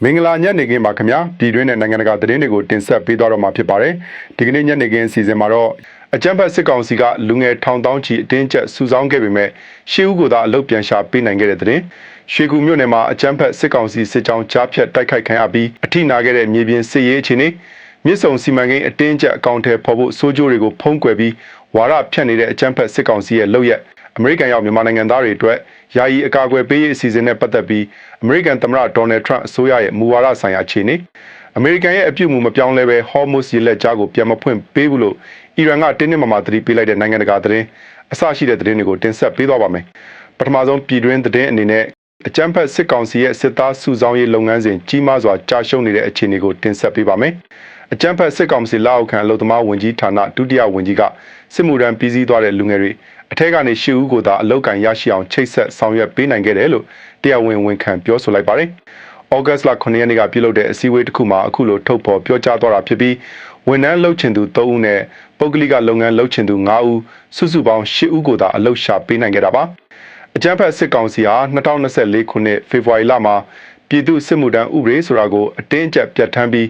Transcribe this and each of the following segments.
မင်္ဂလာညနေခင်းပါခင်ဗျာပြည်တွင်းနဲ့နိုင်ငံတကာသတင်းတွေကိုတင်ဆက်ပေးသွားတော့မှာဖြစ်ပါတယ်ဒီကနေ့ညနေခင်းအစီအစဉ်မှာတော့အကြမ်းဖက်စစ်ကောင်စီကလူငယ်ထောင်တောင်းချီအတင်းကျပ်စုဆောင်းခဲ့ပေမဲ့ရှေးဦးကိုသာအလုတ်ပြန်ရှာပေးနိုင်ခဲ့တဲ့သတင်းရွှေကူမြို့နယ်မှာအကြမ်းဖက်စစ်ကောင်စီစစ်ကြောင်းကြားဖြတ်တိုက်ခိုက်ခံရပြီးအထိနာခဲ့တဲ့မြေပြင်စစ်ရေးအခြေအနေမြစ်ဆုံစီမံကိန်းအတင်းကျပ်အကောင့်ထဲပေါ်ဖို့စိုးကြိုးတွေကိုဖုံးကွယ်ပြီးဝါဒဖြန့်နေတဲ့အကြမ်းဖက်စစ်ကောင်စီရဲ့လုပ်ရက်အမေရိကန်ရောက်မြန်မာနိုင်ငံသားတွေအတွက်ယာယီအကာအကွယ်ပေးရေးအစီအစဉ်နဲ့ပတ်သက်ပြီးအမေရိကန်သမ္မတဒေါ်နယ်ထရန့်အစိုးရရဲ့မူဝါဒဆိုင်ရာအခြေအနေအမေရိကန်ရဲ့အပြုအမူမပြောင်းလဲပဲဟော်မုစ်ရေလက်ကြားကိုပြန်မဖွင့်ပေးဘူးလို့အီရန်ကတင်းနှင့်မာသတိပေးလိုက်တဲ့နိုင်ငံတကာသတင်းအစရှိတဲ့သတင်းတွေကိုတင်ဆက်ပေးသွားပါမယ်ပထမဆုံးပြည်တွင်းသတင်းအနေနဲ့အကြမ်းဖက်စစ်ကောင်စီရဲ့စစ်သားစုဆောင်းရေးလုပ်ငန်းစဉ်ကြီးမားစွာကြာရှုံးနေတဲ့အခြေအနေကိုတင်ဆက်ပေးပါမယ်အကြမ်းဖက်စစ်ကောင်စီလက်အောက်ခံအလုပ်သမားဝန်ကြီးဌာနဒုတိယဝန်ကြီးကစစ်မှုထမ်းပြီးစီးသွားတဲ့လူငယ်တွေအထက်ကနေရှစ်ဦးကိုသာအလောက်ကန်ရရှိအောင်ချိတ်ဆက်ဆောင်ရွက်ပေးနိုင်ခဲ့တယ်လို့တရားဝင်ဝန်ခံပြောဆိုလိုက်ပါတယ်။ဩဂတ်စ်လ9ရက်နေ့ကပြုလုပ်တဲ့အစည်းအဝေးတစ်ခုမှာအခုလိုထုတ်ဖော်ပြောကြားသွားတာဖြစ်ပြီးဝန်ထမ်းလုပ်ချင်သူ3ဦးနဲ့ပုဂ္ဂလိကလုပ်ငန်းလုပ်ချင်သူ5ဦးစုစုပေါင်း10ဦးကိုသာအလောက်ရှာပေးနိုင်ခဲ့တာပါ။အကြမ်းဖက်စစ်ကောင်စီဟာ2024ခုနှစ်ဖေဖော်ဝါရီလမှာပြည်သူ့စစ်မှုထမ်းဥပဒေဆိုတာကိုအတင်းအကျပ်ပြဋ္ဌာန်းပြီး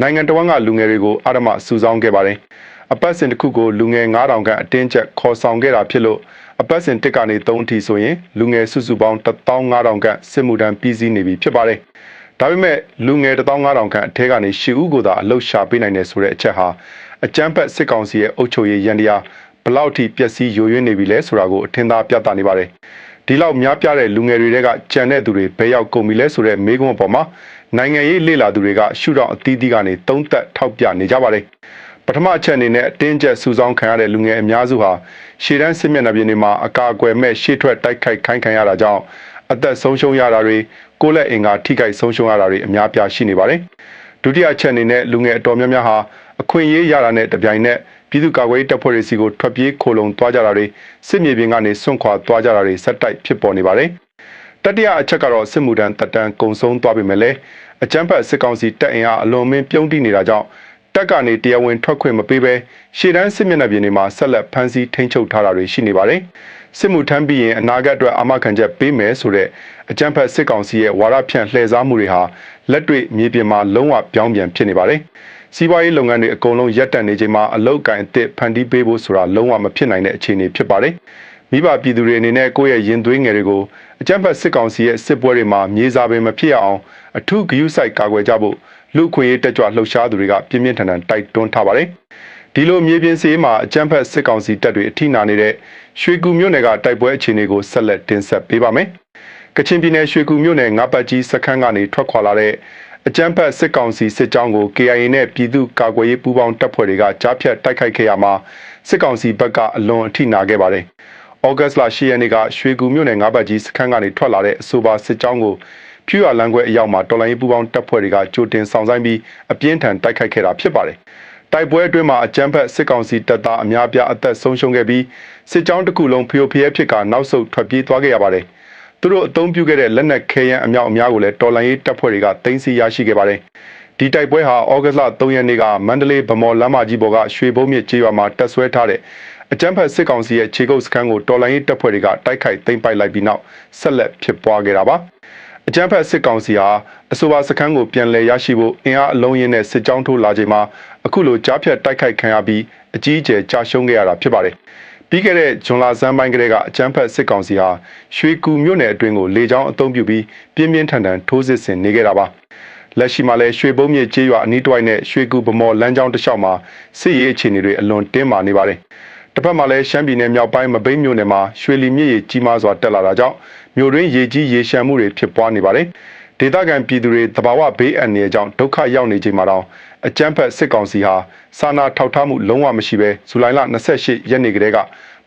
နိုင်ငံတော်ကလူငယ်တွေကိုအာဓမ္မစုဆောင်းခဲ့ပါတယ်။အပတ်စဉ်တစ်ခုကိုလူငယ်9000ခန့်အတင်းကျပ်ခေါ်ဆောင်ခဲ့တာဖြစ်လို့အပတ်စဉ်1ကနေ3အထိဆိုရင်လူငယ်စုစုပေါင်း15000ခန့်စစ်မှုထမ်းပြီးစီးနေပြီဖြစ်ပါတယ်။ဒါပေမဲ့လူငယ်15000ခန့်အထက်ကနေ10ဦးကိုသာအလုပ်ရှာပေးနိုင်တယ်ဆိုတဲ့အချက်ဟာအကြမ်းဖက်စစ်ကောင်စီရဲ့အုပ်ချုပ်ရေးရန်တရားဘလောက်ထိပျက်စီးယိုယွင်းနေပြီလဲဆိုတာကိုအထင်သာပြသနေပါတယ်။ဒီလောက်များပြားတဲ့လူငယ်တွေကကြံတဲ့သူတွေဘယ်ရောက်ကုန်ပြီလဲဆိုတဲ့မေးခွန်းအပေါ်မှာနိုင်ငံရေးလေ့လာသူတွေကရှုထောင့်အသီးသီးကနေသုံးသပ်ထောက်ပြနေကြပါတယ်။ပထမအချက်အနေနဲ့အတင်းကျပ်စုဆောင်းခံရတဲ့လူငယ်အများစုဟာရှေ့တန်းစစ်မျက်နှာပြင်တွေမှာအကာအကွယ်မဲ့ရှေ့ထွက်တိုက်ခိုက်ခိုင်းခံရတာကြောင့်အသက်ဆုံးရှုံးရတာတွေကိုယ်လက်အင်္ဂါထိခိုက်ဆုံးရှုံးရတာတွေအများပြားရှိနေပါတယ်။ဒုတိယအချက်အနေနဲ့လူငယ်အတော်များများဟာအခွင့်အရေးရတာနဲ့တပြိုင်နက်ပြည်သူ့ကာကွယ်ရေးတပ်ဖွဲ့တွေစီကိုထွက်ပြေးခိုလုံသွားကြတာတွေစစ်မြေပြင်ကနေစွန့်ခွာသွားကြတာတွေဆက်တိုက်ဖြစ်ပေါ်နေပါတယ်။တတိယအချက်ကတော့စစ်မှုထမ်းတပ်တန်းကုံဆုံးသွားပြီမဲ့လည်းအကြမ်းဖက်စစ်ကောင်စီတပ်အင်အားအလွန်မင်းပြုံးတိနေတာကြောင့်တက်ကနေတရားဝင်ထွက်ခွင့်မပေးဘဲရှေ့တန်းစစ်မျက်နှာပြင်တွေမှာဆက်လက်ဖမ်းဆီးထိန်းချုပ်ထားတာတွေရှိနေပါတယ်။စစ်မှုထမ်းပြီးရင်အနာဂတ်အတွက်အာမခံချက်ပေးမယ်ဆိုတဲ့အကြမ်းဖက်စစ်ကောင်စီရဲ့ဝါဒဖြန့်လှည့်စားမှုတွေဟာလက်တွေ့မြေပြင်မှာလုံးဝပြောင်းပြန်ဖြစ်နေပါတယ်။စီးပွားရေးလုပ်ငန်းတွေအကုန်လုံးရပ်တန့်နေချိန်မှာအလုတ်ကင်အသစ်ဖန်တီးပေးဖို့ဆိုတာလုံးဝမဖြစ်နိုင်တဲ့အခြေအနေဖြစ်ပါတယ်။မိဘပြည်သူတွေအနေနဲ့ကိုယ့်ရဲ့ရင်သွေးငယ်တွေကိုအကြမ်းဖက်စစ်ကောင်စီရဲ့စစ်ပွဲတွေမှာမြေစာပင်မဖြစ်အောင်အထူးဂရုစိုက်ကာကွယ်ကြဖို့လူခွေရေးတက်ကြွလှုပ်ရှားသူတွေကပြင်းပြင်းထန်ထန်တိုက်တွန်းထားပါတယ်။ဒီလိုမြေပြင်စီးမှာအကြမ်းဖက်စစ်ကောင်စီတပ်တွေအထိနာနေတဲ့ရွှေကူမြို့နယ်ကတိုက်ပွဲအခြေအနေကိုဆက်လက်တင်ဆက်ပေးပါမယ်။ကချင်ပြည်နယ်ရွှေကူမြို့နယ်ငါးပတ်ကြီးစခန်းကနေထွက်ခွာလာတဲ့အကြမ်းဖက်စစ်ကောင်စီစစ်ကြောင်းကို KIA နဲ့ပြည်သူ့ကာကွယ်ရေးပူးပေါင်းတပ်ဖွဲ့တွေကကြားဖြတ်တိုက်ခိုက်ခဲ့ရမှာစစ်ကောင်စီဘက်ကအလွန်အထိနာခဲ့ပါတယ်။ဩဂတ်စ်လ10ရက်နေ့ကရွှေကူမြို့နယ်ငါးပတ်ကြီးစခန်းကနေထွက်လာတဲ့အဆိုပါစစ်ကြောင်းကိုဖြူရလန်ခွဲအရောက်မှာတော်လိုင်းပူပေါင်းတပ်ဖွဲ့တွေကကြိုတင်ဆောင်ဆိုင်ပြီးအပြင်းထန်တိုက်ခိုက်ခဲ့တာဖြစ်ပါတယ်။တိုက်ပွဲအတွင်းမှာအကြမ်းဖက်စစ်ကောင်စီတပ်သားအများပြားအသက်ဆုံးရှုံးခဲ့ပြီးစစ်ကြောင်းတစ်ခုလုံးဖျို့ဖျဲဖြစ်ကနောက်ဆုတ်ထွက်ပြေးသွားခဲ့ရပါတယ်။သူတို့အုံပြုခဲ့တဲ့လက်နက်ခဲယမ်းအမြောက်အများကိုလည်းတော်လိုင်းတပ်ဖွဲ့တွေကတင်စီရရှိခဲ့ပါတယ်။ဒီတိုက်ပွဲဟာဩဂတ်လ3ရက်နေ့ကမန္တလေးဗမော်လမ်းမကြီးပေါ်ကရွှေဘုံမြစ်ကျေးရွာမှာတပ်ဆွဲထားတဲ့အကြမ်းဖက်စစ်ကောင်စီရဲ့ခြေကုပ်စခန်းကိုတော်လိုင်းတပ်ဖွဲ့တွေကတိုက်ခိုက်သိမ်းပိုက်လိုက်ပြီးနောက်ဆက်လက်ဖြစ်ပွားခဲ့တာပါ။အကြမ်းဖက်စစ်ကောင်စီဟာအဆိုပါစခန်းကိုပြန်လည်ရရှိဖို့အင်အားအလုံးရင်းနဲ့စစ်ကြောင်းထိုးလာချိန်မှာအခုလိုကြားဖြတ်တိုက်ခိုက်ခံရပြီးအကြီးအကျယ်ကြာရှုံးခဲ့ရတာဖြစ်ပါတယ်။ပြီးခဲ့တဲ့ဇွန်လဆန်းပိုင်းကတည်းကအကြမ်းဖက်စစ်ကောင်စီဟာရွှေကူမြို့နယ်အတွင်းကိုလေကြောင်းအုံပြုပြီးပြင်းပြင်းထန်ထန်ထိုးစစ်ဆင်နေခဲ့တာပါ။လက်ရှိမှာလည်းရွှေဘုံမြစ်ကျေးရွာအနီးတစ်ဝိုက်နဲ့ရွှေကူဗမော်လမ်းကြောင်းတစ်လျှောက်မှာစစ်ရေးအခြေအနေတွေအလွန်တင်းမာနေပါတယ်။တစ်ဖက်မှာလည်းရှမ်းပြည်နယ်မြောက်ပိုင်းမဘိမ်းမြို့နယ်မှာရွှေလီမြစ်ရေကြီးမားစွာတက်လာတာကြောင့်မြို့တွင်းရေကြီးရေရှမ်းမှုတွေဖြစ်ပွားနေပါတယ်။ဒေသခံပြည်သူတွေတဘာဝဘေးအန္တရာယ်ကြောင့်ဒုက္ခရောက်နေချိန်မှာတော့အကြမ်းဖက်စစ်ကောင်စီဟာစာနာထောက်ထားမှုလုံးဝမရှိဘဲဇူလိုင်လ28ရက်နေ့ကတည်းက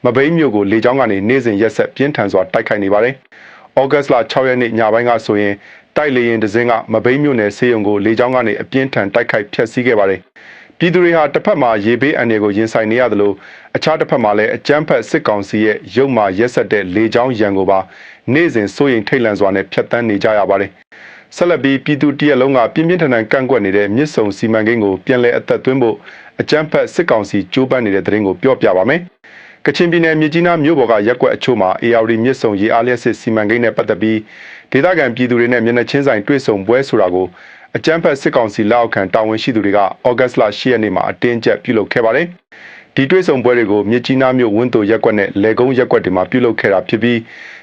မဘိမ်းမြို့ကိုလေကြောင်းကနေနေ့စဉ်ရက်ဆက်ပြင်းထန်စွာတိုက်ခိုက်နေပါတယ်။ဩဂတ်စ်လ6ရက်နေ့ညပိုင်းကဆိုရင်တိုက်လေရင်တစင်းကမဘိမ်းမြို့နယ်ဆေးရုံကိုလေကြောင်းကနေအပြင်းထန်တိုက်ခိုက်ဖျက်ဆီးခဲ့ပါတယ်။ပြည်သူတွေဟာတစ်ဖက်မှာရေဘေးအန္တရာယ်ကိုရင်ဆိုင်နေရသလိုအခြားတစ်ဖက်မှာလည်းအကြမ်းဖက်စစ်ကောင်စီရဲ့ရုပ်မာရက်ဆက်တဲ့လေကြောင်းရန်ကိုပါနေ့စဉ်စိုးရိမ်ထိတ်လန့်စွာနဲ့ဖျက်ဆီးနေကြရပါတယ်။ဆက်လက်ပြီးပြည်သူတရက်လုံးကပြင်းပြင်းထန်ထန်ကန့်ကွက်နေတဲ့မြစ်ဆုံစီမံကိန်းကိုပြန်လည်အသက်သွင်းဖို့အကြမ်းဖက်စစ်ကောင်စီကြိုးပမ်းနေတဲ့သတင်းကိုပြောပြပါမယ်။ ကချင်ပြည်နယ်မြစ်ကြီးနားမြို့ပေါ်ကရက်ကွက်အချို့မှာ AR မြစ်ဆုံရေအားလျက်စစ်စီမံကိန်းနဲ့ပတ်သက်ပြီးဒေသခံပြည်သူတွေနဲ့မျက်နှာချင်းဆိုင်တွေ့ဆုံပွဲဆိုတာကိုအကြမ်းဖက်စစ်ကောင်စီလက်အောက်ခံတာဝန်ရှိသူတွေကဩဂတ်စ်လ10ရက်နေ့မှာအတင်းကျပ်ပြုလုပ်ခဲ့ပါတယ်။ဒီတွေ့ဆုံပွဲတွေကိုမြစ်ကြီးနားမြို့ဝန်းသိုရက်ကွက်နဲ့လေကုန်းရက်ကွက်တွေမှာပြုလုပ်ခဲ့တာဖြစ်ပြီ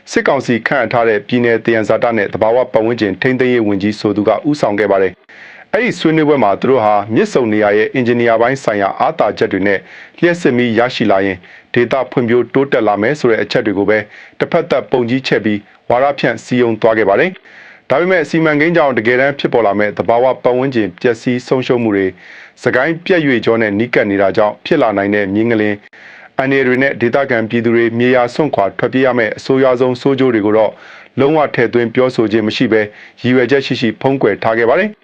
းစစ်ကောင်စီခန့်အပ်ထားတဲ့ပြည်내တယံဇာတနဲ့တဘာဝပတ်ဝန်းကျင်ထိန်းသိမ်းရေးဝန်ကြီးဆိုသူကဦးဆောင်ခဲ့ပါတယ်။အဲ့ဒီဆွေးနွေးပွဲမှာသူတို့ဟာမြစ်ဆုံနေရာရဲ့အင်ဂျင်နီယာပိုင်းဆိုင်ရာအားသာချက်တွေနဲ့လျှက်စစ်မီရရှိလာရင်ဒေတာဖွံ့ဖြိုးတိုးတက်လာမယ်ဆိုတဲ့အချက်တွေကိုပဲတစ်ဖက်သက်ပုံကြီးချက်ပြီးဝါရဖြန့်စီယုံသွားခဲ့ပါတယ်။ဒါပေမဲ့စီမံကိန်းကြောင့်တကယ်တမ်းဖြစ်ပေါ်လာမဲ့တဘာဝပတ်ဝန်းကျင်ပျက်စီးဆုံးရှုံးမှုတွေစကိုင်းပြက်ရွေကျော်နဲ့နီးကပ်နေတာကြောင့်ဖြစ်လာနိုင်တဲ့မြင်းကလင်းအနေတွေနဲ့ဒေတာကန်ပြည်သူတွေမြေယာဆွန့်ခွာထွက်ပြေးရမယ့်အဆိုးရွားဆုံးဆိုးကျိုးတွေကိုတော့လုံးဝထည့်သွင်းပြောဆိုခြင်းမရှိဘဲရည်ရွယ်ချက်ရှိရှိဖုံးကွယ်ထားခဲ့ပါတယ်။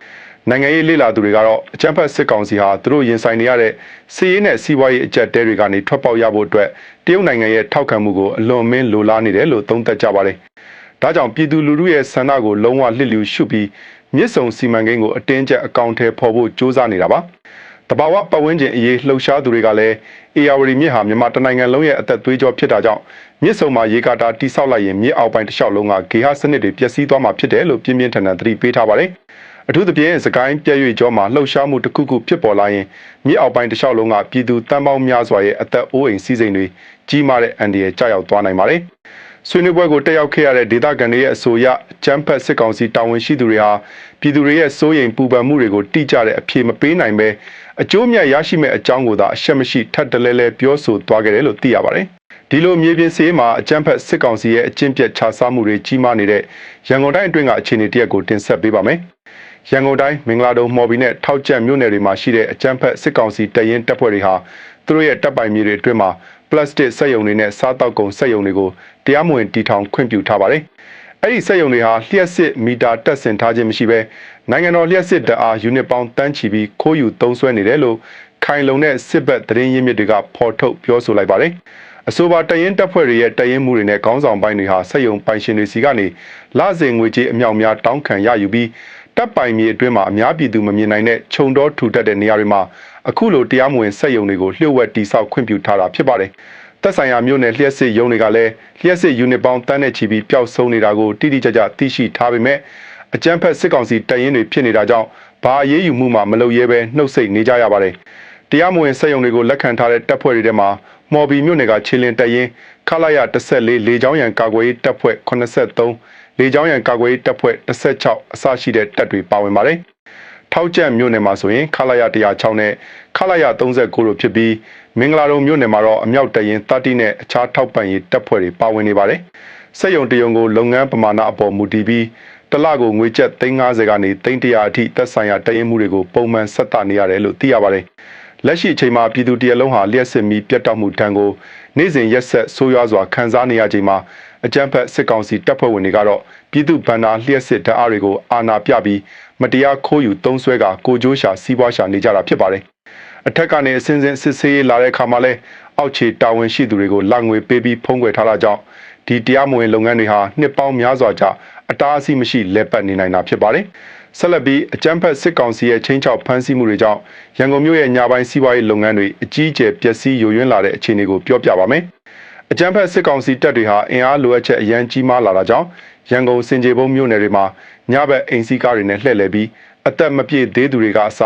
နိုင်ငံရေးလေလာသူတွေကတော့အကြမ်းဖက်စစ်ကောင်စီဟာသူတို့ရင်ဆိုင်နေရတဲ့စီးရေးနဲ့စီးပွားရေးအကြက်တဲတွေကနေထွက်ပေါက်ရဖို့အတွက်တရုတ်နိုင်ငံရဲ့ထောက်ခံမှုကိုအလွန်မင်းလိုလားနေတယ်လို့သုံးသပ်ကြပါတယ်။ဒါကြောင့်ပြည်သူလူထုရဲ့ဆန္ဒကိုလုံးဝလစ်လျူရှုပြီးမြစ်ဆုံစီမံကိန်းကိုအတင်းကျပ်အကောင့်ထဲပေါ်ဖို့စ조사နေတာပါ။တဘာဝပတ်ဝန်းကျင်အရေးလှုပ်ရှားသူတွေကလည်းအေယာဝတီမြစ်ဟာမြန်မာတိုင်းနိုင်ငံလုံးရဲ့အသက်သွေးကြောဖြစ်တာကြောင့်မြစ်ဆုံမှာရေကာတာတိဆောက်လိုက်ရင်မြစ်အောက်ပိုင်းတစ်လျှောက်လုံးကဂေဟစနစ်တွေပျက်စီးသွားမှာဖြစ်တယ်လို့ပြင်းပြင်းထန်ထန်သတိပေးထားပါတယ်။အထူးသဖြင့်စကိုင်းပြည့်ရွေကျော်မှာလှုပ်ရှားမှုတစ်ခုခုဖြစ်ပေါ်လာရင်မြစ်အောက်ပိုင်းတစ်လျှောက်လုံးကပြည်သူတန်းပေါင်းများစွာရဲ့အသက်အိုးအိမ်စီးစိမ်တွေကြီးမားတဲ့အန္တရာယ်ကြောက်ရောက်သွားနိုင်ပါတယ်။ဆွေးနွေးပွဲကိုတက်ရောက်ခဲ့ရတဲ့ဒေသခံတွေရဲ့အဆိုအရချမ်းဖက်စစ်ကောင်စီတာဝန်ရှိသူတွေဟာပြည်သူတွေရဲ့စိုးရိမ်ပူပန်မှုတွေကိုတိကျတဲ့အဖြေမပေးနိုင်ပဲအကျိုးမြတ်ရရှိမဲ့အကြောင်းကိုသာအရှက်မရှိထပ်တလဲလဲပြောဆိုသွားခဲ့တယ်လို့သိရပါတယ်။ဒီလိုမြေပြင်စည်းမှာအကြမ်းဖက်စစ်ကောင်စီရဲ့အကျင့်ပြတ်ခြားစားမှုတွေကြီးမားနေတဲ့ရန်ကုန်တိုင်းအတွင်းကအခြေအနေတရက်ကိုတင်ဆက်ပေးပါမယ်။ရန်ကုန်တိုင်းမင်္ဂလာဒုံမော်ဘီနဲ့ထောက်ကျက်မြို့နယ်တွေမှာရှိတဲ့အကြမ်းဖက်စစ်ကောင်စီတပ်ရင်းတပ်ဖွဲ့တွေဟာသူတို့ရဲ့တပ်ပိုင်မြေတွေအတွင်းမှာပလတ်စတစ်စက်ရုံတွေနဲ့စားတောက်ကုန်စက်ရုံတွေကိုတရားမဝင်တီထောင်ခွင့်ပြုထားပါတယ်။အဲ့ဒီစက်ရုံတွေဟာလျှက်စစ်မီတာတက်ဆင်ထားခြင်းမရှိဘဲနိုင်ငံတော်လျှက်စစ်တပ်အားယူနစ်ပေါင်းတန်းချီပြီးခိုးယူသုံးစွဲနေတယ်လို့ခိုင်လုံတဲ့စစ်ဘက်သတင်းရင်းမြစ်တွေကဖော်ထုတ်ပြောဆိုလိုက်ပါတယ်။အဆိုပါတပ်ရင်းတပ်ဖွဲ့တွေရဲ့တပ်ရင်းမှုတွေနဲ့ခေါင်းဆောင်ပိုင်းတွေဟာစက်ရုံပိုင်ရှင်တွေစီကနေလစဉ်ငွေကြေးအမြောက်များတောင်းခံရယူပြီးတပ်ပိုင်မြေအတွင်းမှာအများပြည်သူမမြင်နိုင်တဲ့ခြုံတော်ထူထပ်တဲ့နေရာတွေမှာအခုလိုတရားမဝင်စက်ရုံတွေကိုလျှို့ဝှက်တိစောက်ခွင့်ပြုထားတာဖြစ်ပါတယ်။သက်ဆိုင်ရာမြို့နယ်လျှက်စစ်ရုံတွေကလည်းလျှက်စစ်ယူနစ်ပေါင်းတန်းနဲ့ချီပြီးပျောက်ဆုံးနေတာကိုတိတိကျကျသိရှိထားပေမဲ့အကြမ်းဖက်စစ်ကောင်စီတပ်ရင်းတွေဖြစ်နေတာကြောင့်ဘာအရေးယူမှုမှမလုပ်ရဲပဲနှုတ်ဆက်နေကြရပါတယ်။တရားမဝင်စက်ရုံတွေကိုလက်ခံထားတဲ့တပ်ဖွဲ့တွေထဲမှာမော်ဘီမြို့နယ်ကခြေလင်းတပ်ရင်းခလာရ14လေကြောင်းရန်ကာကွယ်ရေးတပ်ဖွဲ့83လေကြောင်းရန်ကာကွယ်ရေးတပ်ဖွဲ့16အစရှိတဲ့တပ်တွေပါဝင်ပါတယ်။ထောက်ကျက်မြို့နယ်မှာဆိုရင်ခလာရ106နဲ့ခလာရ39တို့ဖြစ်ပြီးမင်္ဂလာဒုံမြို့နယ်မှာတော့အမြောက်တရင်30နဲ့အခြားထောက်ပံ့ရေးတပ်ဖွဲ့တွေပါဝင်နေပါတယ်။စက်ရုံတရုံကိုလုပ်ငန်းပမာဏအပေါ်မူတည်ပြီးတလကိုငွေကျပ်350ကနေ300အထိသက်ဆိုင်ရာတရင်မှုတွေကိုပုံမှန်ဆက်တာနေရတယ်လို့သိရပါတယ်။လက်ရှိအချိန်မှာပြည်သူတရလုံးဟာလျှက်စစ်မီပြတ်တောက်မှုတန်းကိုနေ့စဉ်ရက်ဆက်ဆိုးရွားစွာခံစားနေရချိန်မှာအကြမ်းဖက်စစ်ကောင်စီတပ်ဖွဲ့ဝင်တွေကတော့ပြည်သူဗန္နာလျှက်စစ်ဓာတ်အားတွေကိုအာဏာပြပြီးမတရားခိုးယူသုံးစွဲကကိုကြိုးရှာစီးပွားရှာနေကြတာဖြစ်ပါတယ်။အထက်ကနေအစဉ်စဉ်စစ်ဆေးလာတဲ့အခါမှာလဲအောက်ခြေတာဝန်ရှိသူတွေကိုလက်ငွေပေးပြီးဖုံးကွယ်ထားတာကြောင့်ဒီတရားမဝင်လုပ်ငန်းတွေဟာနှစ်ပေါင်းများစွာကြာအတားအဆီးမရှိလက်ပတ်နေနိုင်တာဖြစ်ပါတယ်။ဆက်လက်ပြီးအကြမ်းဖက်စစ်ကောင်စီရဲ့ချင်းချောက်ဖမ်းဆီးမှုတွေကြောင့်ရန်ကုန်မြို့ရဲ့ညပိုင်းစီးပွားရေးလုပ်ငန်းတွေအကြီးအကျယ်ပျက်စီးယိုယွင်းလာတဲ့အခြေအနေကိုပြောပြပါမယ်။အကြမ်းဖက်စစ်ကောင်စီတပ်တွေဟာအင်အားလိုအပ်ချက်အရန်ကြီးမားလာတာကြောင့်ရန်ကုန်စင်ကြေဘုံမြို့နယ်တွေမှာညဘက်အိမ်စီးကားတွေနဲ့လှည့်လည်ပြီးအသက်မပြည့်သေးသူတွေကအစ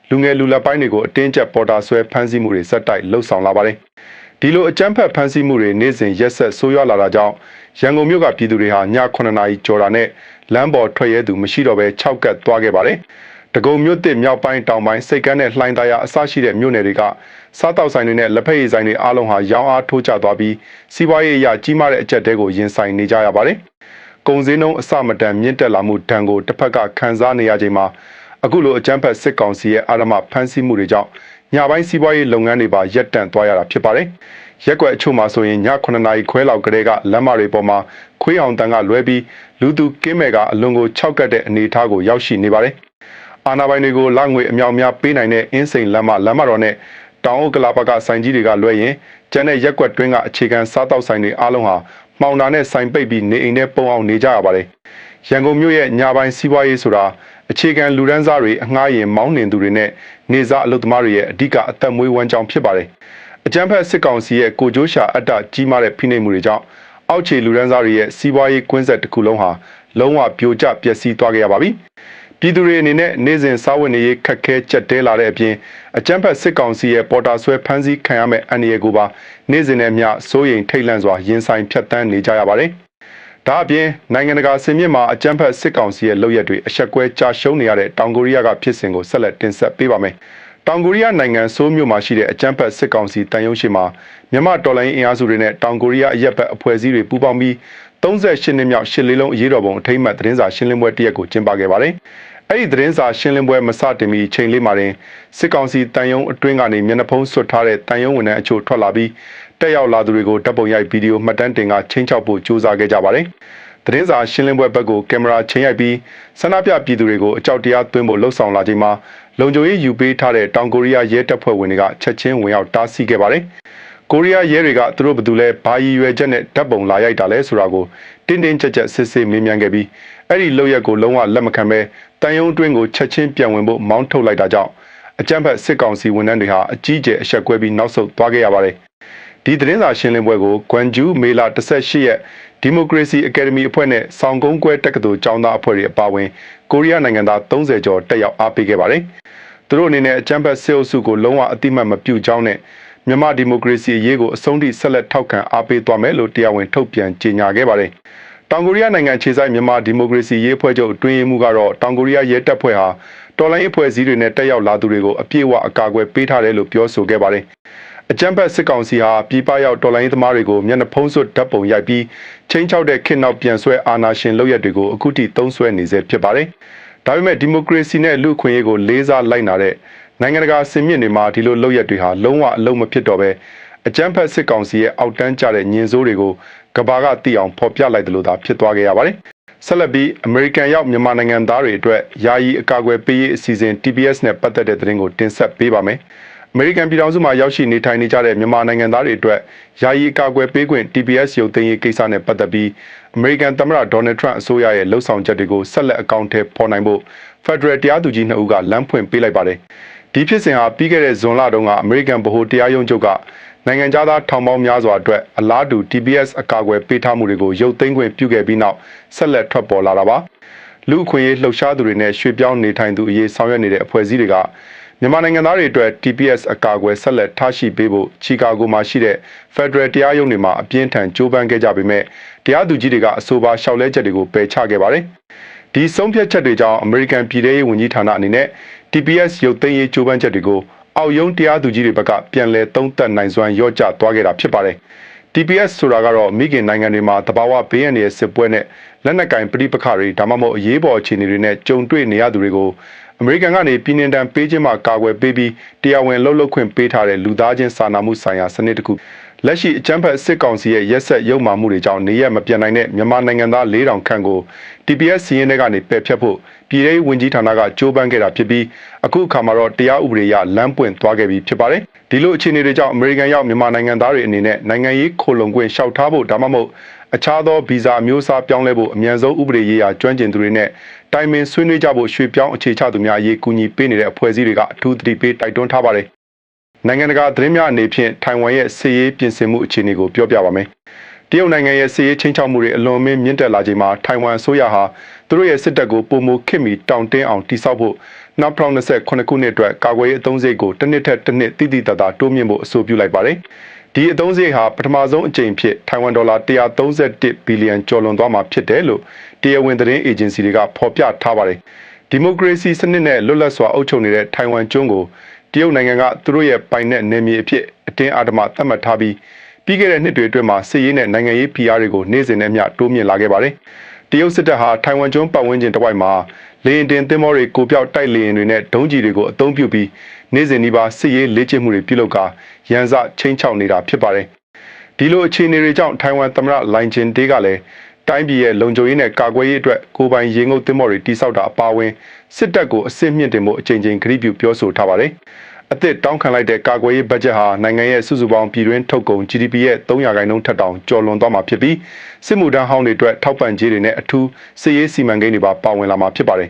လူငယ်လူလက်ပိုင်းတွေကိုအတင်းကျပ်ပေါ်တာဆွဲဖမ်းဆီးမှုတွေဆက်တိုက်လှုပ်ဆောင်လာပါတယ်။ဒီလိုအကြမ်းဖက်ဖမ်းဆီးမှုတွေနေ့စဉ်ရက်ဆက်ဆိုးရွားလာတာကြောင့်ရန်ကုန်မြို့ကပြည်သူတွေဟာည9နာရီကျော်တာနဲ့လမ်းပေါ်ထွက်ရဲသူမရှိတော့ဘဲ6ကတ်သွားခဲ့ပါတယ်။တကုံမြို့တစ်မြောက်ပိုင်းတောင်ပိုင်းစိတ်ကမ်းနဲ့လှိုင်းသာယာအစရှိတဲ့မြို့နယ်တွေကစားတောက်ဆိုင်တွေနဲ့လက်ဖက်ရည်ဆိုင်တွေအားလုံးဟာရောင်းအားထိုးကျသွားပြီးစီးပွားရေးအရာကြီးမားတဲ့အကျပ်တဲကိုရင်ဆိုင်နေကြရပါတယ်။ကုန်စည်နှုန်းအစမတန်မြင့်တက်လာမှုဒဏ်ကိုတစ်ဖက်ကခံစားနေရချိန်မှာအခုလိုအကြမ်းဖက်စစ်ကောင်စီရဲ့အာဏာဖမ်းဆီးမှုတွေကြောင့်ညပိုင်းစီးပွားရေးလုပ်ငန်းတွေပါရပ်တန့်သွားရတာဖြစ်ပါတယ်။ရက်ွက်အချို့မှာဆိုရင်ည9နာရီခွဲလောက်ကလေးကလမ်းမတွေပေါ်မှာခွေးအောင်တန်ကလွဲပြီးလူသူကင်းမဲ့ကအလွန်ကို6ကတ်တဲ့အနေအထားကိုရောက်ရှိနေပါတယ်။အာဏာပိုင်တွေကိုလငွေအမြောက်များပေးနိုင်တဲ့အင်းစိန်လမ်းမတော်နဲ့တောင်အုပ်ကလာပကဆိုင်ကြီးတွေကလွဲရင်ကျန်တဲ့ရက်ွက်တွင်းကအခြေခံစားတောက်ဆိုင်တွေအားလုံးဟာမှောင်တာနဲ့ဆိုင်ပိတ်ပြီးနေအိမ်ထဲပုံအောင်နေကြရပါတယ်။ရန်ကုန်မြို့ရဲ့ညပိုင်းစီးပွားရေးဆိုတာအခြေခံလူဒန်းစားတွေအငှားရင်မောင်းနှင်သူတွေနဲ့နေစားအလုပ်သမားတွေရဲ့အဓိကအသက်မွေးဝမ်းကြောင်းဖြစ်ပါတယ် အကြမ်းဖက်စစ်ကောင်စီရဲ့ကိုကျိုးရှာအတ္တကြီးမားတဲ့ဖိနှိပ်မှုတွေကြောင့်အောက်ခြေလူဒန်းစားတွေရဲ့စီးပွားရေးကွင်းဆက်တစ်ခုလုံးဟာလုံးဝပြိုကျပျက်စီးသွားခဲ့ရပါပြီ။ပြည်သူတွေအနေနဲ့နေ့စဉ်စားဝတ်နေရေးခက်ခဲကြက်တဲလာတဲ့အပြင်အကြမ်းဖက်စစ်ကောင်စီရဲ့ပေါ်တာဆွဲဖမ်းဆီးခံရမဲ့အန္တရာယ်ကိုပါနေ့စဉ်နဲ့မျှစိုးရိမ်ထိတ်လန့်စွာရင်ဆိုင်ဖြတ်တန်းနေကြရပါတယ်။ဒါအပြင်နိုင်ငံတကာစင်မြင့်မှာအကြမ်းဖက်စစ်ကောင်စီရဲ့လုပ်ရက်တွေအဆက်ကွဲကြာရှုံးနေရတဲ့တောင်ကိုရီးယားကဖြစ်စဉ်ကိုဆက်လက်တင်ဆက်ပေးပါမယ်။တောင်ကိုရီးယားနိုင်ငံဆိုးမြို့မှာရှိတဲ့အကြမ်းဖက်စစ်ကောင်စီတန်ယုံရှိမှာမြန်မာတော်လှန်ရေးအင်အားစုတွေနဲ့တောင်ကိုရီးယားအရက်ဘက်အဖွဲ့အစည်းတွေပူးပေါင်းပြီး38နှစ်မြောက်ရှစ်လေးလုံးအရေးတော်ပုံအထိမ်းအမှတ်သတင်းစာရှင်းလင်းပွဲတစ်ရက်ကိုကျင်းပခဲ့ပါတယ်။အဲ့ဒီသတင်းစာရှင်းလင်းပွဲမစတင်မီချိန်လေးမှာတင်စစ်ကောင်စီတန်ယုံအတွင်းကနေမျက်နှာဖုံးဆွတ်ထားတဲ့တန်ယုံဝန်ထမ်းအချို့ထွက်လာပြီးတက်ရောက်လာသူတွေကိုတပ်ပုံရိုက်ဗီဒီယိုမှတ်တမ်းတင်ကချင်းချောက်ဖို့ကြိုးစားခဲ့ကြပါတယ်။သတင်းစာရှင်းလင်းပွဲဘက်ကိုကင်မရာချိန်ရိုက်ပြီးဆန္ဒပြပြည်သူတွေကိုအကြောက်တရားသွင်းဖို့လှုံ့ဆော်လာချိန်မှာလုံခြုံရေးယူပေးထားတဲ့တောင်ကိုရီးယားရဲတပ်ဖွဲ့ဝင်တွေကချက်ချင်းဝင်ရောက်တားဆီးခဲ့ပါတယ်။ကိုရီးယားရဲတွေကသူတို့ဘယ်သူလဲဘာရည်ရွယ်ချက်နဲ့ဓာတ်ပုံလာရိုက်တာလဲဆိုတာကိုတင်းတင်းကြပ်ကြပ်စစ်ဆေးမေးမြန်းခဲ့ပြီးအဲ့ဒီလုပ်ရက်ကိုလုံးဝလက်မခံပဲတန်ယုံအတွင်းကိုချက်ချင်းပြန်ဝင်ဖို့မောင်းထုတ်လိုက်တာကြောင့်အကြမ်းဖက်စစ်ကောင်စီဝန်ထမ်းတွေဟာအကြီးကျယ်အဆက်ကွဲပြီးနောက်ဆုတ်သွားခဲ့ရပါတယ်။ဒီသတင်းစာရှင်းလင်းပွဲကိုဂွမ်ဂျူးမေလာ18ရက်ဒီမိုကရေစီအကယ်ဒမီအဖွဲ့နဲ့ဆောင်းကုန်းကွဲတက္ကသိုလ်ကျောင်းသားအဖွဲ့တွေအပါအဝင်ကိုရီးယားနိုင်ငံသား30ကျော်တက်ရောက်အားပေးခဲ့ပါတယ်။သူတို့အနေနဲ့အကြမ်းဖက်စစ်အုပ်စုကိုလုံးဝအတိမတ်မပြုကြောင်းနဲ့မြန်မာဒီမိုကရေစီအရေးကိုအဆုံးထိဆက်လက်ထောက်ခံအားပေးသွားမယ်လို့တရားဝင်ထုတ်ပြန်ကြေညာခဲ့ပါတယ်။တောင်ကိုရီးယားနိုင်ငံခြေဆိုင်မြန်မာဒီမိုကရေစီရေးအဖွဲ့ချုပ်အတွင်းရေးမှူးကတော့တောင်ကိုရီးယားရဲတပ်ဖွဲ့ဟာတော်လိုင်းအဖွဲ့အစည်းတွေနဲ့တက်ရောက်လာသူတွေကိုအပြည့်အဝအကာအကွယ်ပေးထားတယ်လို့ပြောဆိုခဲ့ပါတယ်။အကြမ်းဖက်စစ်ကောင်စီဟာပြည်ပရောက်တော်လိုင်းသမားတွေကိုမျက်နှာဖုံးစွပ်ဓာတ်ပုံရိုက်ပြီးချင်းချောက်တဲ့ခေတ်နောက်ပြန်ဆွဲအာဏာရှင်လုပ်ရက်တွေကိုအခုထိသုံးဆွဲနေစေဖြစ်ပါတယ်။ဒါပေမဲ့ဒီမိုကရေစီနဲ့လူ့အခွင့်အရေးကိုလေးစားလိုက်နာတဲ့နိုင်ငံတကာစင်မြင့်တွေမှာဒီလိုလုပ်ရက်တွေဟာလုံးဝအလုံးမဖြစ်တော့ပဲအကြမ်းဖက်စစ်ကောင်စီရဲ့အောက်တန်းကျတဲ့ညင်စိုးတွေကိုကဘာကသိအောင်ဖော်ပြလိုက်တယ်လို့သာဖြစ်သွားခဲ့ရပါတယ်။ဆက်လက်ပြီးအမေရိကန်ရောက်မြန်မာနိုင်ငံသားတွေအတွက်ယာယီအကာအကွယ်ပေးရေးအစီအစဉ် TPS နဲ့ပတ်သက်တဲ့သတင်းကိုတင်ဆက်ပေးပါမယ်။အမေရိကန်ပြည်ထောင်စုမှာရောက်ရှိနေထိုင်နေကြတဲ့မြန်မာနိုင်ငံသားတွေအတွက်ယာယီအကာအကွယ်ပေးခွင့် TPS ရုပ်သိမ်းရေးကိစ္စနဲ့ပတ်သက်ပြီးအမေရိကန်သမ္မတဒေါ်နယ်ထရန့်အစိုးရရဲ့လှုံ့ဆော်ချက်တွေကိုဆက်လက်အကောင့်ထဲပေါ်နိုင်ဖို့ဖက်ဒရယ်တရားသူကြီး2ဦးကလမ်းဖွင့်ပေးလိုက်ပါတယ်။ဒီဖြစ်စဉ်ဟာပြီးခဲ့တဲ့ဇွန်လတုန်းကအမေရိကန်ဗဟိုတရားရုံးချုပ်ကနိုင်ငံသားထောင်ပေါင်းများစွာအတွက်အလားတူ TPS အကာအကွယ်ပေးထားမှုတွေကိုရုပ်သိမ်းခွင့်ပြုခဲ့ပြီးနောက်ဆက်လက်ထွက်ပေါ်လာတာပါလူအခွင့်အရေးလှုပ်ရှားသူတွေနဲ့ရွှေ့ပြောင်းနေထိုင်သူအရေးဆောင်ရွက်နေတဲ့အဖွဲ့အစည်းတွေကမြန်မာနိုင်ငံသားတွေအတွက် TPS အကာအကွယ်ဆက်လက်ထားရှိပေးဖို့ချီကာဂိုမှာရှိတဲ့ Federal တရားရုံးတွေမှာအပြင်းထန်ကြိုးပမ်းခဲ့ကြပေမဲ့တရားသူကြီးတွေကအဆိုပါလျှောက်လဲချက်တွေကိုပယ်ချခဲ့ပါတယ်ဒီဆုံးဖြတ်ချက်တွေကြောင့်အမေရိကန်ပြည်ထောင်စုဝန်ကြီးဌာနအနေနဲ့ TPS ရုပ်သိမ်းရေးကြိုးပမ်းချက်တွေကိုအောက်ရုံးတရားသူကြီးတွေဘက်ကပြန်လည်သုံးသပ်နိုင်စွမ်းရော့ကျသွားခဲ့တာဖြစ်ပါတယ်။ TPS ဆိုတာကတော့မိခင်နိုင်ငံတွေမှာတဘာဝဘေးရန်ရဲ့စစ်ပွဲနဲ့လက်နက်ကင်ပဋိပက္ခတွေဒါမှမဟုတ်အရေးပေါ်အခြေအနေတွေနဲ့ကြုံတွေ့နေရသူတွေကိုအမေရိကန်ကနေပြည်နှင်တန်ပေးခြင်းမှာကာကွယ်ပေးပြီးတရားဝင်လှုပ်လှုပ်ခွင့်ပေးထားတဲ့လူသားချင်းစာနာမှုဆိုင်ရာစနစ်တစ်ခုလက်ရှိအကြမ်းဖက်စစ်ကောင်စီရဲ့ရက်ဆက်ရုပ်မာမှုတွေကြောင့်နေရမပြတ်နိုင်တဲ့မြန်မာနိုင်ငံသား4000ခန့်ကို TPS စီးရင်တွေကနေပယ်ဖျက်ဖို့ပြည်ထောင်စုဝန်ကြီးဌာနကကြိုးပမ်းခဲ့တာဖြစ်ပြီးအခုအခါမှာတော့တရားဥပဒေအရလမ်းပွင့်သွားခဲ့ပြီဖြစ်ပါတယ်ဒီလိုအခြေအနေတွေကြောင့်အမေရိကန်ရောက်မြန်မာနိုင်ငံသားတွေအနေနဲ့နိုင်ငံရေးခိုလုံခွင့်လျှောက်ထားဖို့ဒါမှမဟုတ်အခြားသောဗီဇာအမျိုးအစားပြောင်းလဲဖို့အမြန်ဆုံးဥပဒေရေးရာကျွမ်းကျင်သူတွေနဲ့တိုင်ပင်ဆွေးနွေးကြဖို့ရွှေ့ပြောင်းအခြေချသူများအရေးကူညီပေးနေတဲ့အဖွဲ့အစည်းတွေကအထူးသတိပေးတိုက်တွန်းထားပါတယ်နိုင်ငံတကာသတင်းများအနေဖြင့်ထိုင်ဝမ်ရဲ့စစ်ရေးပြင်ဆင်မှုအခြေအနေကိုပြောပြပါမယ်တရုတ်နိုင်ငံရဲ့စစ်ရေးချင်းချောက်မှုတွေအလွန်မြင့်တက်လာချိန်မှာထိုင်ဝမ်အစိုးရဟာသူတို့ရဲ့စစ်တပ်ကိုပုံမခစ်မီတောင်တင်းအောင်တိစောက်ဖို့နောက်2028ခုနှစ်အတွက်ကာကွယ်ရေးအသုံးစရိတ်ကိုတစ်နှစ်ထက်တစ်နှစ်တိတိတသားတိုးမြင့်ဖို့အဆိုပြုလိုက်ပါတယ်ဒီအသုံးစရိတ်ဟာပထမဆုံးအကြိမ်ဖြစ်ထိုင်ဝမ်ဒေါ်လာ131ဘီလီယံကျော်လွန်သွားမှာဖြစ်တယ်လို့တရားဝင်သတင်းအေဂျင်စီတွေကဖော်ပြထားပါတယ်ဒီမိုကရေစီစနစ်နဲ့လွတ်လပ်စွာအုပ်ချုပ်နေတဲ့ထိုင်ဝမ်ကျွန်းကိုတရုတ်နိုင်ငံကသူတို့ရဲ့ပိုင်နက်နယ်မြေအဖြစ်အတင်းအဓမ္မသတ်မှတ်ထားပြီးပြီးခဲ့တဲ့နှစ်တွေအတွင်းမှာစစ်ရေးနဲ့နိုင်ငံရေးဖိအားတွေကိုနေ့စဉ်နဲ့မျှတိုးမြင့်လာခဲ့ပါတယ်တရုတ်စစ်တပ်ဟာထိုင်ဝမ်ကျွန်းပတ်ဝန်းကျင်တစ်ဝိုက်မှာလေယာဉ်တင်သင်္ဘောတွေကိုပြောက်တိုက်လေယာဉ်တွေနဲ့ဒုံးကျည်တွေကိုအသုံးပြုပြီးနေ့စဉ်ဒီပါစစ်ရေးလေ့ကျင့်မှုတွေပြုလုပ်ကာရန်စချင်းချောက်နေတာဖြစ်ပါတယ်ဒီလိုအခြေအနေတွေကြောင့်ထိုင်ဝမ်သမ္မတလိုင်ဂျင်ဒေးကလည်းတိုင်းပြည်ရဲ့လုံခြုံရေးနဲ့ကာကွယ်ရေးအတွက်ကိုယ်ပိုင်ရေငုပ်သင်္ဘောတွေတိစောက်တာအပါအဝင်စစ်တပ်ကိုအစစ်မြင့်တင်မှုအကြိမ်ကြိမ်ကတိပြုပြောဆိုထားပါတယ်အသစ်တောင်းခံလိုက်တဲ့ကာကွယ်ရေးဘတ်ဂျက်ဟာနိုင်ငံရဲ့စုစုပေါင်းပြည်တွင်းထုတ်ကုန် GDP ရဲ့3%ထက်တောင်ကျော်လွန်သွားမှာဖြစ်ပြီးစစ်မှုထမ်းဟောင်းတွေအတွက်ထောက်ပံ့ကြေးတွေနဲ့အထူးစစ်ရေးစီမံကိန်းတွေပါပါဝင်လာမှာဖြစ်ပါတယ်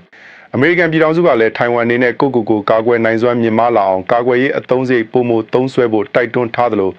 အမေရိကန်ပြည်ထောင်စုကလည်းထိုင်ဝမ်အနေနဲ့ကိုကာကွယ်နိုင်စွမ်းမြင့်မားလာအောင်ကာကွယ်ရေးအသုံးစရိတ်ပုံမသုံးစွဲဖို့တိုက်တွန်းထားသလို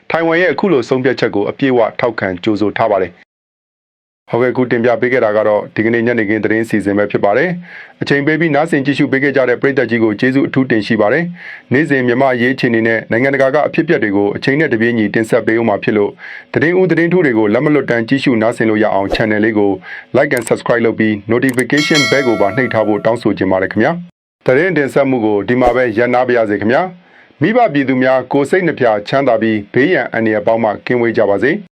ထိုင်ဝမ်ရဲ့အခုလိုဆုံးဖြတ်ချက်ကိုအပြည့်အဝထောက်ခံကြိုဆိုထားပါတယ်။ဟုတ်ကဲ့ခုတင်ပြပေးခဲ့တာကတော့ဒီကနေ့ညနေခင်းသတင်းစီစဉ်ပဲဖြစ်ပါတယ်။အချိန်ပေးပြီးနားဆင်ကြည့်ရှုပေးခဲ့ကြတဲ့ပရိသတ်ကြီးကိုကျေးဇူးအထူးတင်ရှိပါတယ်။နေ့စဉ်မြန်မာရေးအခြေအနေနဲ့နိုင်ငံတကာကအဖြစ်အပျက်တွေကိုအချိန်နဲ့တပြေးညီတင်ဆက်ပေးဦးမှာဖြစ်လို့သတင်းဦးသတင်းထူးတွေကိုလက်မလွတ်တမ်းကြည့်ရှုနားဆင်လို့ရအောင် channel လေးကို like and subscribe လုပ်ပြီး notification bell ကိုပါနှိပ်ထားဖို့တောင်းဆိုချင်ပါတယ်ခင်ဗျာ။သတင်းတင်ဆက်မှုကိုဒီမှာပဲရပ်နားပါရစေခင်ဗျာ။မိဘပြည်သူများကိုယ်စိတ်နှပြချမ်းသာပြီးဘေးရန်အန္တရာယ်ပေါင်းမှကင်းဝေးကြပါစေ။